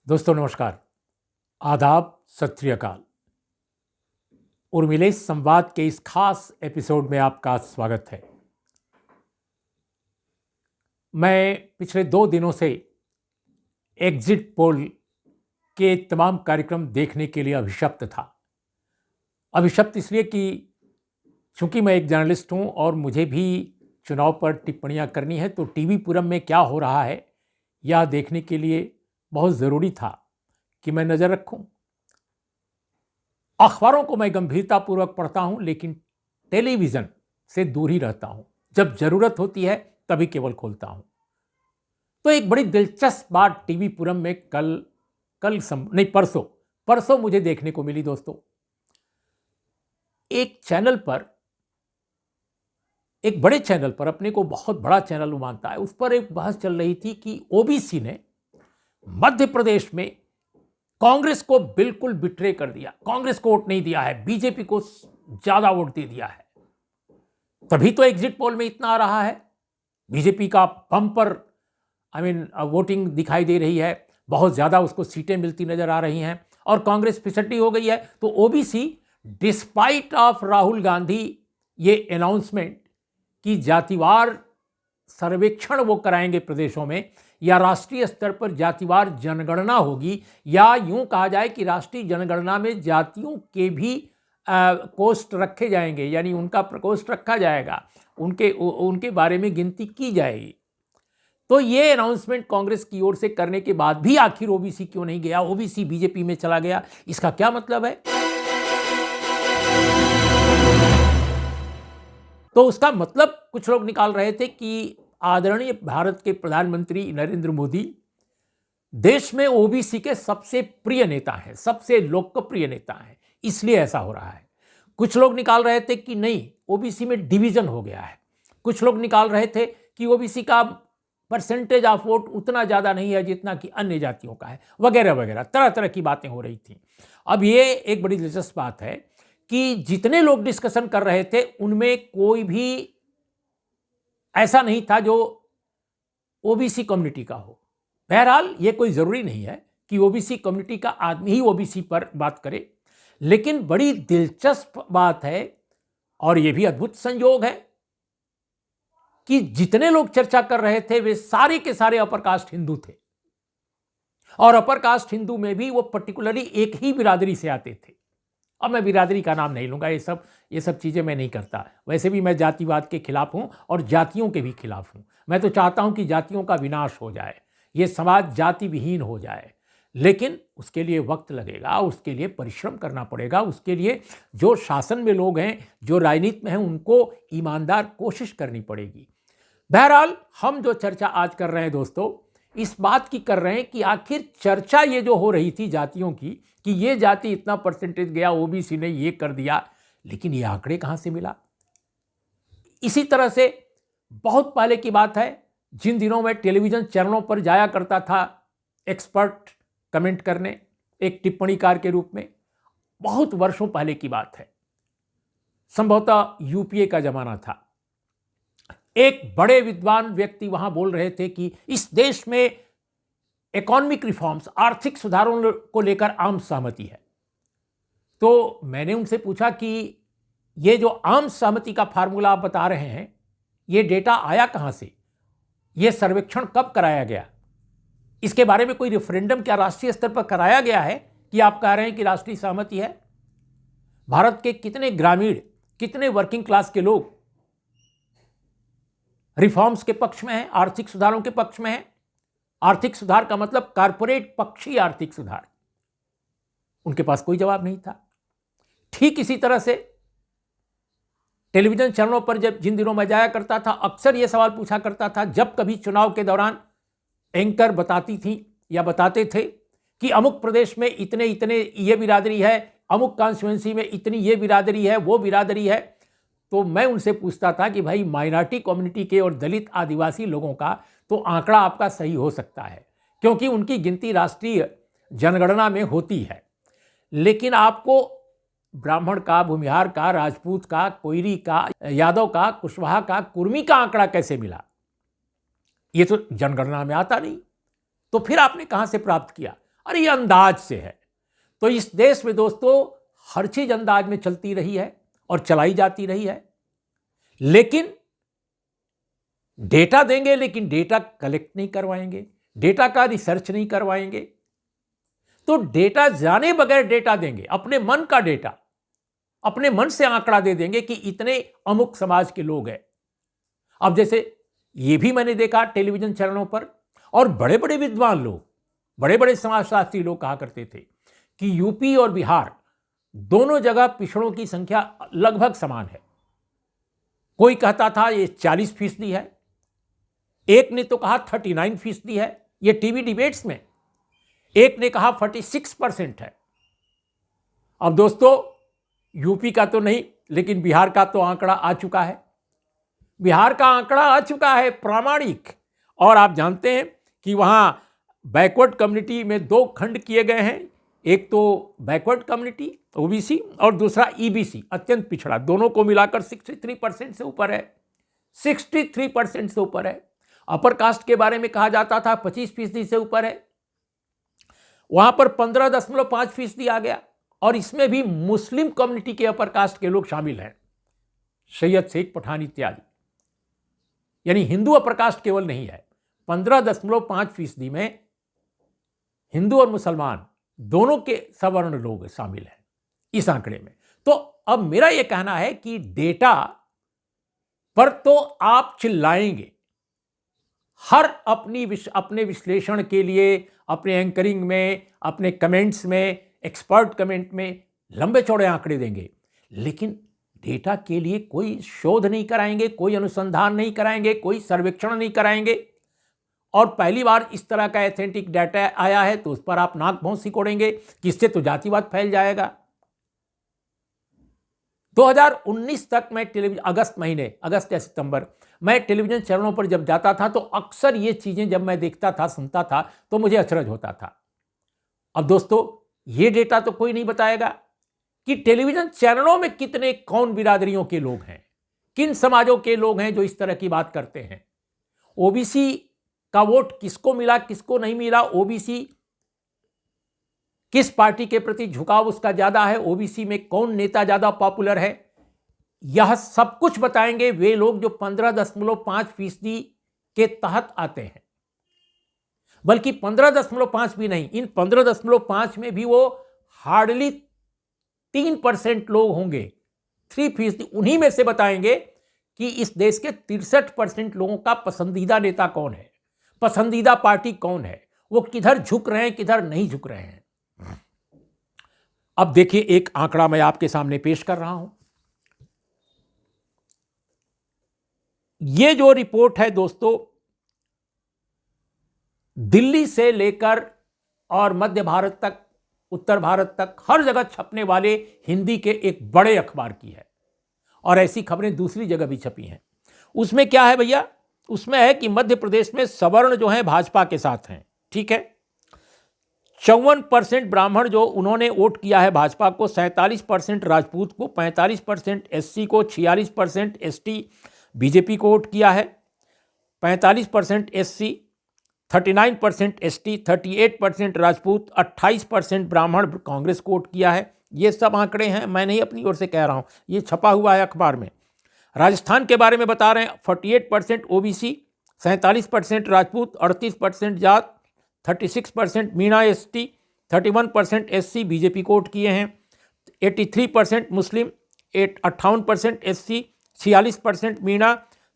दोस्तों नमस्कार, आदाब, सत श्री अकाल। उर्मिलेश संवाद के इस खास एपिसोड में आपका स्वागत है। मैं पिछले 2 दिनों से एग्जिट पोल के तमाम कार्यक्रम देखने के लिए अभिशप्त था। अभिशप्त इसलिए कि चूंकि मैं एक जर्नलिस्ट हूं और मुझे भी चुनाव पर टिप्पणियां करनी है, तो टीवी पुरम में क्या हो रहा है यह देखने के लिए बहुत ज़रूरी था कि मैं नज़र रखूं। अखबारों को मैं गंभीरतापूर्वक पढ़ता हूं, लेकिन टेलीविज़न से दूर ही रहता हूं। जब ज़रूरत होती है तभी केवल खोलता हूं। तो एक बड़ी दिलचस्प बात टीवी पुरम में परसों मुझे देखने को मिली। दोस्तों, एक बड़े चैनल पर, अपने को बहुत बड़ा चैनल मानता है, उस पर एक बहस चल रही थी कि ओबीसी ने मध्य प्रदेश में कांग्रेस को बिल्कुल बिट्रे कर दिया, कांग्रेस को वोट नहीं दिया है, बीजेपी को ज्यादा वोट दे दिया है। तभी तो एग्जिट पोल में इतना आ रहा है। बीजेपी का बम्पर वोटिंग दिखाई दे रही है, बहुत ज्यादा उसको सीटें मिलती नजर आ रही हैं और कांग्रेस फिसड्डी हो गई है। तो OBC despite of Rahul Gandhi ये अनाउंसमेंट कि जातिवार सर्वेक्षण वो कराएंगे प्रदेशों में, या राष्ट्रीय स्तर पर जातिवार जनगणना होगी, या यूं कहा जाए कि राष्ट्रीय जनगणना में जातियों के भी कोष्ठ रखे जाएंगे, यानी उनका प्रकोष्ठ रखा जाएगा, उनके बारे में गिनती की जाएगी। तो ये अनाउंसमेंट कांग्रेस की ओर से करने के बाद भी आखिर ओबीसी क्यों नहीं गया, ओबीसी बीजेपी में चला गया, इसका क्या मतलब है? तो उसका मतलब कुछ लोग निकाल रहे थे कि आदरणीय भारत के प्रधानमंत्री नरेंद्र मोदी देश में ओबीसी के सबसे प्रिय नेता हैं, सबसे लोकप्रिय नेता हैं, इसलिए ऐसा हो रहा है। कुछ लोग निकाल रहे थे कि नहीं, ओबीसी में डिवीजन हो गया है। कुछ लोग निकाल रहे थे कि ओबीसी का परसेंटेज ऑफ वोट उतना ज्यादा नहीं है जितना कि अन्य जातियों का है, वगैरह वगैरह, तरह तरह की बातें हो रही थी। अब ये एक बड़ी दिलचस्प बात है कि जितने लोग डिस्कशन कर रहे थे उनमें कोई भी ऐसा नहीं था जो ओबीसी कम्युनिटी का हो। बहरहाल ये कोई जरूरी नहीं है कि ओबीसी कम्युनिटी का आदमी ही ओबीसी पर बात करे, लेकिन बड़ी दिलचस्प बात है और यह भी अद्भुत संयोग है कि जितने लोग चर्चा कर रहे थे वे सारे के सारे अपर कास्ट हिंदू थे, और अपर कास्ट हिंदू में भी वो पर्टिकुलरली एक ही बिरादरी से आते थे। अब मैं बिरादरी का नाम नहीं लूंगा, ये सब चीज़ें मैं नहीं करता। वैसे भी मैं जातिवाद के खिलाफ हूं और जातियों के भी खिलाफ हूं। मैं तो चाहता हूं कि जातियों का विनाश हो जाए, ये समाज जाति विहीन हो जाए, लेकिन उसके लिए वक्त लगेगा, उसके लिए परिश्रम करना पड़ेगा, उसके लिए जो शासन में लोग हैं, जो राजनीति में हैं, उनको ईमानदार कोशिश करनी पड़ेगी। बहरहाल हम जो चर्चा आज कर रहे हैं दोस्तों, इस बात की कर रहे हैं कि आखिर चर्चा ये जो हो रही थी जातियों की कि ये जाति इतना परसेंटेज गया, ओबीसी ने ये कर दिया, लेकिन ये आंकड़े कहां से मिला? इसी तरह से बहुत पहले की बात है, जिन दिनों में टेलीविजन चैनलों पर जाया करता था एक्सपर्ट कमेंट करने, एक टिप्पणीकार के रूप में, बहुत वर्षों पहले की बात है, संभवतः यूपीए का जमाना था। एक बड़े विद्वान व्यक्ति वहां बोल रहे थे कि इस देश में इकोनॉमिक रिफॉर्म्स, आर्थिक सुधारों को लेकर आम सहमति है। तो मैंने उनसे पूछा कि ये जो आम सहमति का फार्मूला आप बता रहे हैं, ये डेटा आया कहां से, ये सर्वेक्षण कब कराया गया, इसके बारे में कोई रेफरेंडम क्या राष्ट्रीय स्तर पर कराया गया है कि आप कह रहे हैं कि राष्ट्रीय सहमति है? भारत के कितने ग्रामीण, कितने वर्किंग क्लास के लोग रिफॉर्म्स के पक्ष में हैं, आर्थिक सुधारों के पक्ष में हैं? आर्थिक सुधार का मतलब कारपोरेट पक्षी आर्थिक सुधार। उनके पास कोई जवाब नहीं था। ठीक इसी तरह से टेलीविजन चैनलों पर जब जिन दिनों में जाया करता था, अक्सर यह सवाल पूछा करता था, जब कभी चुनाव के दौरान एंकर बताती थी या बताते थे कि अमुक प्रदेश में इतने इतने ये बिरादरी है, अमुक कॉन्स्टिट्यूएंसी में इतनी ये बिरादरी है, वो बिरादरी है, तो मैं उनसे पूछता था कि भाई माइनॉरिटी कम्युनिटी के और दलित आदिवासी लोगों का तो आंकड़ा आपका सही हो सकता है, क्योंकि उनकी गिनती राष्ट्रीय जनगणना में होती है, लेकिन आपको ब्राह्मण का, भूमिहार का, राजपूत का, कोयरी का, यादव का, कुशवाहा का, कुर्मी का आंकड़ा कैसे मिला? ये तो जनगणना में आता नहीं। तो फिर आपने कहां से प्राप्त किया? अरे ये अंदाज से है। तो इस देश में दोस्तों हर चीज अंदाज में चलती रही है और चलाई जाती रही है, लेकिन डेटा देंगे लेकिन डेटा कलेक्ट नहीं करवाएंगे, डेटा का रिसर्च नहीं करवाएंगे। तो डेटा जाने बगैर डेटा देंगे, अपने मन का डेटा, अपने मन से आंकड़ा दे देंगे कि इतने अमुक समाज के लोग हैं। अब जैसे ये भी मैंने देखा टेलीविजन चैनलों पर, और बड़े बड़े विद्वान लोग, बड़े बड़े समाजशास्त्री लोग कहा करते थे कि यूपी और बिहार दोनों जगह पिछड़ों की संख्या लगभग समान है। कोई कहता था ये 40% है, एक ने तो कहा 39% है, ये टीवी डिबेट्स में। एक ने कहा 46% है। अब दोस्तों यूपी का तो नहीं, लेकिन बिहार का तो आंकड़ा आ चुका है। बिहार का आंकड़ा आ चुका है प्रामाणिक, और आप जानते हैं कि वहां बैकवर्ड कम्युनिटी में 2 खंड किए गए हैं, एक तो बैकवर्ड कम्युनिटी ओबीसी और दूसरा ईबीसी अत्यंत पिछड़ा, दोनों को मिलाकर 63% से ऊपर है, 63% से ऊपर है। अपर कास्ट के बारे में कहा जाता था 25% से ऊपर है, वहां पर 15.5% आ गया, और इसमें भी मुस्लिम कम्युनिटी के अपर कास्ट के लोग शामिल हैं, सैयद शेख पठान इत्यादि, यानी हिंदू अपर कास्ट केवल नहीं है। 15.5% में हिंदू और मुसलमान दोनों के सवर्ण लोग शामिल हैं इस आंकड़े में। तो अब मेरा यह कहना है कि डेटा पर तो आप चिल्लाएंगे, हर अपने विश्लेषण के लिए, अपने एंकरिंग में, अपने कमेंट्स में, एक्सपर्ट कमेंट में लंबे चौड़े आंकड़े देंगे, लेकिन डेटा के लिए कोई शोध नहीं कराएंगे, कोई अनुसंधान नहीं कराएंगे, कोई सर्वेक्षण नहीं कराएंगे। और पहली बार इस तरह का एथेंटिक डाटा आया है तो उस पर आप नाक भौं सिकोड़ेंगे कि इससे तो जातिवाद फैल जाएगा। 2019 तक मैं टेलीविजन, अगस्त या सितंबर, मैं टेलीविजन चैनलों पर जब जाता था तो अक्सर ये चीजें जब मैं देखता था, सुनता था, तो मुझे अचरज होता था। अब दोस्तों ये डेटा तो कोई नहीं बताएगा कि टेलीविजन चैनलों में कितने, कौन बिरादरियों के लोग हैं, किन समाजों के लोग हैं जो इस तरह की बात करते हैं। ओबीसी का वोट किसको मिला, किसको नहीं मिला, ओबीसी किस पार्टी के प्रति झुकाव उसका ज्यादा है, ओबीसी में कौन नेता ज्यादा पॉपुलर है, यह सब कुछ बताएंगे वे लोग जो 15.5% के तहत आते हैं। बल्कि 15.5 भी नहीं, इन 15.5 में भी वो हार्डली 3% लोग होंगे, 3%। उन्हीं में से बताएंगे कि इस देश के 63% लोगों का पसंदीदा नेता कौन है, पसंदीदा पार्टी कौन है, वो किधर झुक रहे हैं, किधर नहीं झुक रहे हैं। अब देखिए एक आंकड़ा मैं आपके सामने पेश कर रहा हूं। ये जो रिपोर्ट है दोस्तों, दिल्ली से लेकर और मध्य भारत तक, उत्तर भारत तक, हर जगह छपने वाले हिंदी के एक बड़े अखबार की है, और ऐसी खबरें दूसरी जगह भी छपी हैं। उसमें क्या है भैया, उसमें है कि मध्य प्रदेश में सवर्ण जो है भाजपा के साथ हैं, ठीक है। 54% ब्राह्मण जो उन्होंने वोट किया है भाजपा को, 47% राजपूत को, 45% एससी को, 46% एसटी बीजेपी को वोट किया है, 45% एससी, 39% एसटी, 38% राजपूत, 28% ब्राह्मण कांग्रेस को वोट किया है। ये सब आंकड़े हैं, मैं नहीं अपनी ओर से कह रहा हूं, ये छपा हुआ है अखबार में। राजस्थान के बारे में बता रहे हैं, 48% OBC, 47% Rajput, 38% Jat, 36% Meena ST, 31% SC BJP को वोट किए हैं, 83% मुस्लिम, 58% एससी, 46% मीणा,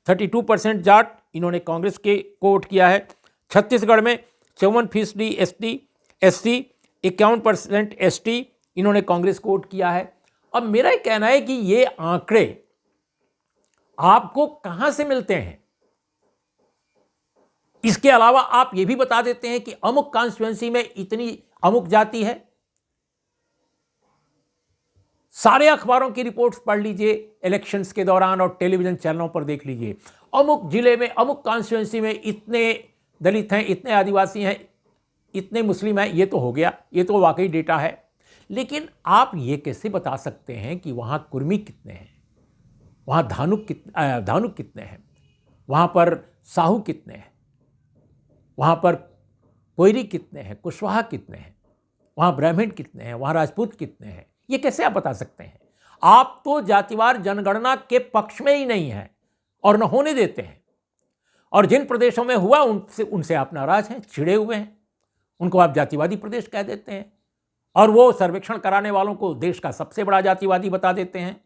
32% जाट, इन्होंने कांग्रेस के को वोट किया है। छत्तीसगढ़ में 54% एससी, 51% एसटी, इन्होंने कांग्रेस को वोट किया है। अब मेरा कहना है कि ये आंकड़े आपको कहां से मिलते हैं? इसके अलावा आप ये भी बता देते हैं कि अमुक कॉन्स्टिट्यूएंसी में इतनी अमुक जाति है। सारे अखबारों की रिपोर्ट्स पढ़ लीजिए इलेक्शंस के दौरान और टेलीविजन चैनलों पर देख लीजिए, अमुक जिले में, अमुक कॉन्स्टिट्यूएंसी में इतने दलित हैं, इतने आदिवासी हैं, इतने मुस्लिम हैं। ये तो हो गया, ये तो वाकई डेटा है। लेकिन आप ये कैसे बता सकते हैं कि वहां कुर्मी कितने हैं, वहां धानुक कितने हैं, वहां पर साहू कितने हैं, वहां पर कोयरी कितने हैं, कुशवाहा कितने हैं? वहां ब्राह्मण कितने हैं, वहां राजपूत कितने हैं, ये कैसे आप बता सकते हैं? आप तो जातिवार जनगणना के पक्ष में ही नहीं है और न होने देते हैं। और जिन प्रदेशों में हुआ उनसे आप नाराज हैं, चिढ़े हुए हैं, उनको आप जातिवादी प्रदेश कह देते हैं और वो सर्वेक्षण कराने वालों को देश का सबसे बड़ा जातिवादी बता देते हैं।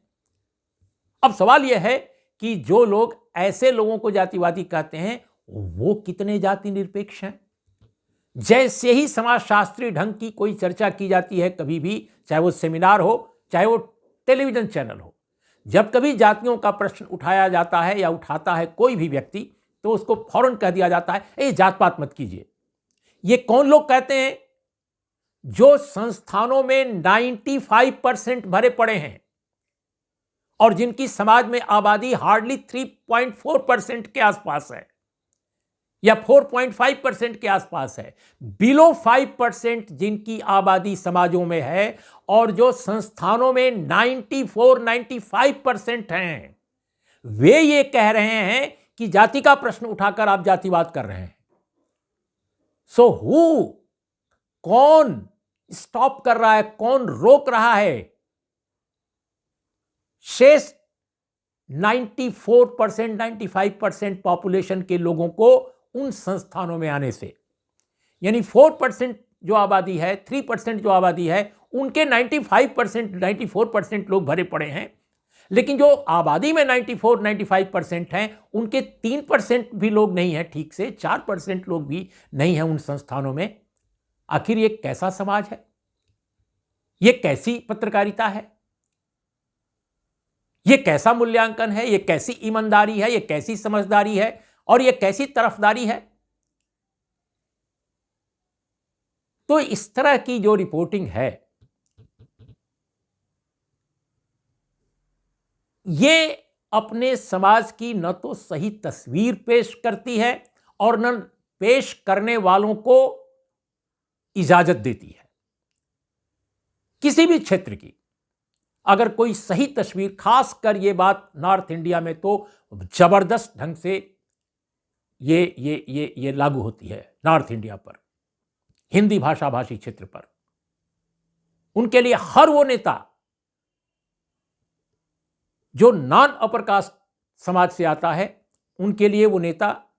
अब सवाल यह है कि जो लोग ऐसे लोगों को जातिवादी कहते हैं वो कितने जाति निरपेक्ष हैं? जैसे ही समाजशास्त्री ढंग की कोई चर्चा की जाती है कभी भी, चाहे वो सेमिनार हो, चाहे वो टेलीविजन चैनल हो, जब कभी जातियों का प्रश्न उठाया जाता है या उठाता है कोई भी व्यक्ति, तो उसको फौरन कह दिया जाता है ए जात पात मत कीजिए। ये कौन लोग कहते हैं? जो संस्थानों में 95% भरे पड़े हैं और जिनकी समाज में आबादी हार्डली 3.4% के आसपास है या 4.5% के आसपास है। बिलो 5% जिनकी आबादी समाजों में है और जो संस्थानों में 94-95% हैं, वे ये कह रहे हैं कि जाति का प्रश्न उठाकर आप जातिवाद कर रहे हैं। सो कौन स्टॉप कर रहा है, कौन रोक रहा है शेष 94% 95% पॉपुलेशन के लोगों को उन संस्थानों में आने से? यानी 4% जो आबादी है, 3% जो आबादी है, उनके 95% 94% लोग भरे पड़े हैं, लेकिन जो आबादी में 94-95% हैं, उनके 3% भी लोग नहीं हैं ठीक से, 4% लोग भी नहीं हैं उन संस्थानों में। आखिर ये कैसा समाज है? ये कैसी पत्रकारिता है? ये कैसा मूल्यांकन है? ये कैसी ईमानदारी है? ये कैसी समझदारी है? और ये कैसी तरफदारी है? तो इस तरह की जो रिपोर्टिंग है, ये अपने समाज की न तो सही तस्वीर पेश करती है और न पेश करने वालों को इजाजत देती है। किसी भी क्षेत्र की अगर कोई सही तस्वीर, खासकर ये बात नॉर्थ इंडिया में तो जबरदस्त ढंग से ये लागू होती है नॉर्थ इंडिया पर, हिंदी भाषा भाषी क्षेत्र पर। उनके लिए हर वो नेता जो नॉन अपर कास्ट समाज से आता है, उनके लिए वो नेता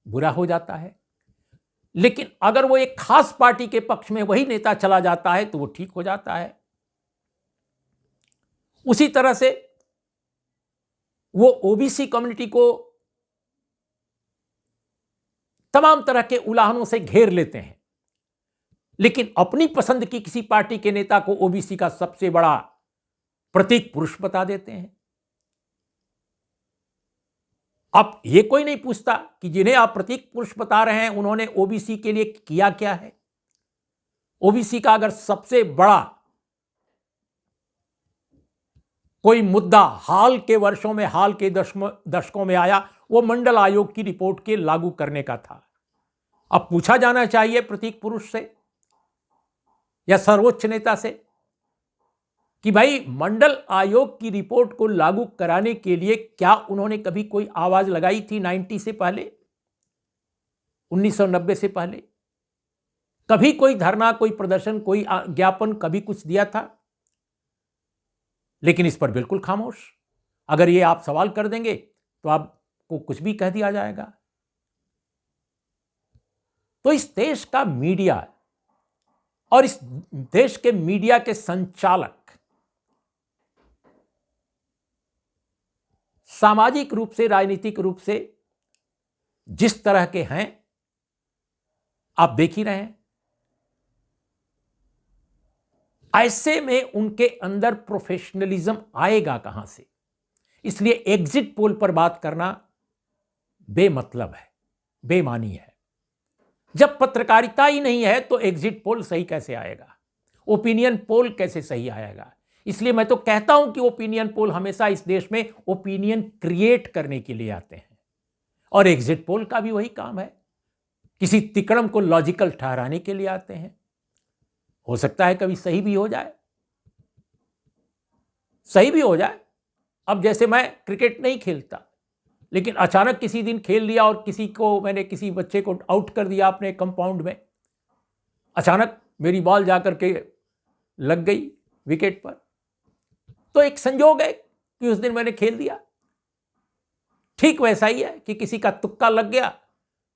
बुरा हो जाता है। लेकिन अगर वो एक खास पार्टी के पक्ष में वही नेता चला जाता है तो वो ठीक हो जाता है। उसी तरह से वो ओबीसी कम्युनिटी को तमाम तरह के उलाहनों से घेर लेते हैं, लेकिन अपनी पसंद की किसी पार्टी के नेता को ओबीसी का सबसे बड़ा प्रतीक पुरुष बता देते हैं। अब ये कोई नहीं पूछता कि जिन्हें आप प्रतीक पुरुष बता रहे हैं उन्होंने ओबीसी के लिए किया क्या है। ओबीसी का अगर सबसे बड़ा कोई मुद्दा हाल के वर्षों में, हाल के दशकों में आया, वो मंडल आयोग की रिपोर्ट के लागू करने का था। अब पूछा जाना चाहिए प्रतीक पुरुष से या सर्वोच्च नेता से कि भाई मंडल आयोग की रिपोर्ट को लागू कराने के लिए क्या उन्होंने कभी कोई आवाज लगाई थी 90 से पहले, 1990 से पहले? कभी कोई धरना, कोई प्रदर्शन, कोई ज्ञापन, कभी कुछ दिया था? लेकिन इस पर बिल्कुल खामोश। अगर ये आप सवाल कर देंगे तो आपको कुछ भी कह दिया जाएगा। तो इस देश का मीडिया और इस देश के मीडिया के संचालक सामाजिक रूप से, राजनीतिक रूप से जिस तरह के हैं आप देख ही रहे हैं, ऐसे में उनके अंदर प्रोफेशनलिज्म आएगा कहां से? इसलिए एग्जिट पोल पर बात करना बेमतलब है, बेमानी है। जब पत्रकारिता ही नहीं है तो एग्जिट पोल सही कैसे आएगा? ओपिनियन पोल कैसे सही आएगा? इसलिए मैं तो कहता हूं कि ओपिनियन पोल हमेशा इस देश में ओपिनियन क्रिएट करने के लिए आते हैं और एग्जिट पोल का भी वही काम है, किसी तिकड़म को लॉजिकल ठहराने के लिए आते हैं। हो सकता है कभी सही भी हो जाए, सही भी हो जाए। अब जैसे मैं क्रिकेट नहीं खेलता, लेकिन अचानक किसी दिन खेल लिया और किसी बच्चे को आउट कर दिया अपने कंपाउंड में। अचानक मेरी बॉल जाकर के लग गई विकेट पर। तो एक संयोग है कि उस दिन मैंने खेल दिया। ठीक वैसा ही है कि किसी का तुक्का लग गया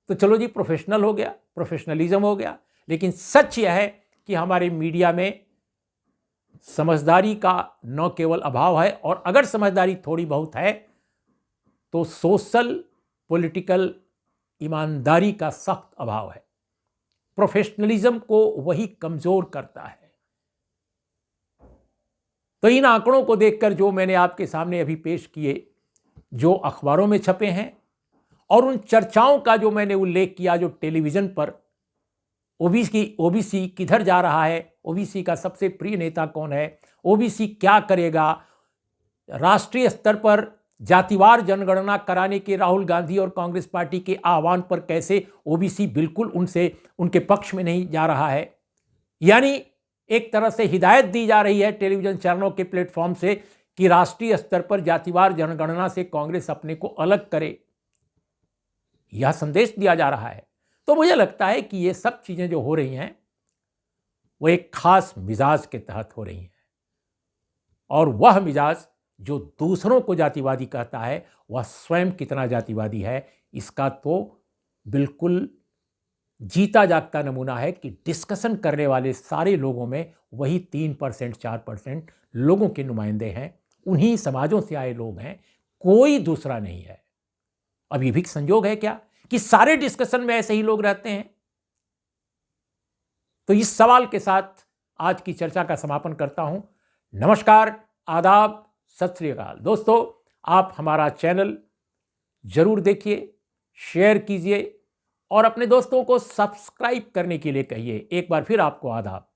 तो चलो जी प्रोफेशनल हो गया, प्रोफेशनलिज्म हो गया। लेकिन सच यह है कि हमारे मीडिया में समझदारी का न केवल अभाव है, और अगर समझदारी थोड़ी बहुत है तो सोशल पॉलिटिकल ईमानदारी का सख्त अभाव है। प्रोफेशनलिज्म को वही कमजोर करता है। तो इन आंकड़ों को देखकर जो मैंने आपके सामने अभी पेश किए, जो अखबारों में छपे हैं, और उन चर्चाओं का जो मैंने उल्लेख किया, जो टेलीविजन पर ओबीसी किधर जा रहा है, ओबीसी का सबसे प्रिय नेता कौन है, ओबीसी क्या करेगा, राष्ट्रीय स्तर पर जातिवार जनगणना कराने के राहुल गांधी और कांग्रेस पार्टी के आह्वान पर कैसे ओबीसी बिल्कुल उनके पक्ष में नहीं जा रहा है। यानी एक तरह से हिदायत दी जा रही है टेलीविजन चैनलों के प्लेटफॉर्म से कि राष्ट्रीय स्तर पर जातिवार जनगणना से कांग्रेस अपने को अलग करे, यह संदेश दिया जा रहा है। तो मुझे लगता है कि ये सब चीजें जो हो रही हैं वो एक खास मिजाज के तहत हो रही हैं, और वह मिजाज जो दूसरों को जातिवादी कहता है वह स्वयं कितना जातिवादी है, इसका तो बिल्कुल जीता जागता नमूना है कि डिस्कशन करने वाले सारे लोगों में वही 3% 4% लोगों के नुमाइंदे हैं, उन्हीं समाजों से आए लोग हैं, कोई दूसरा नहीं है। अब ये भी संयोग है क्या कि सारे डिस्कशन में ऐसे ही लोग रहते हैं? तो इस सवाल के साथ आज की चर्चा का समापन करता हूं। नमस्कार, आदाब, सत श्री अकाल। दोस्तों, आप हमारा चैनल जरूर देखिए, शेयर कीजिए और अपने दोस्तों को सब्सक्राइब करने के लिए कहिए। एक बार फिर आपको आदाब।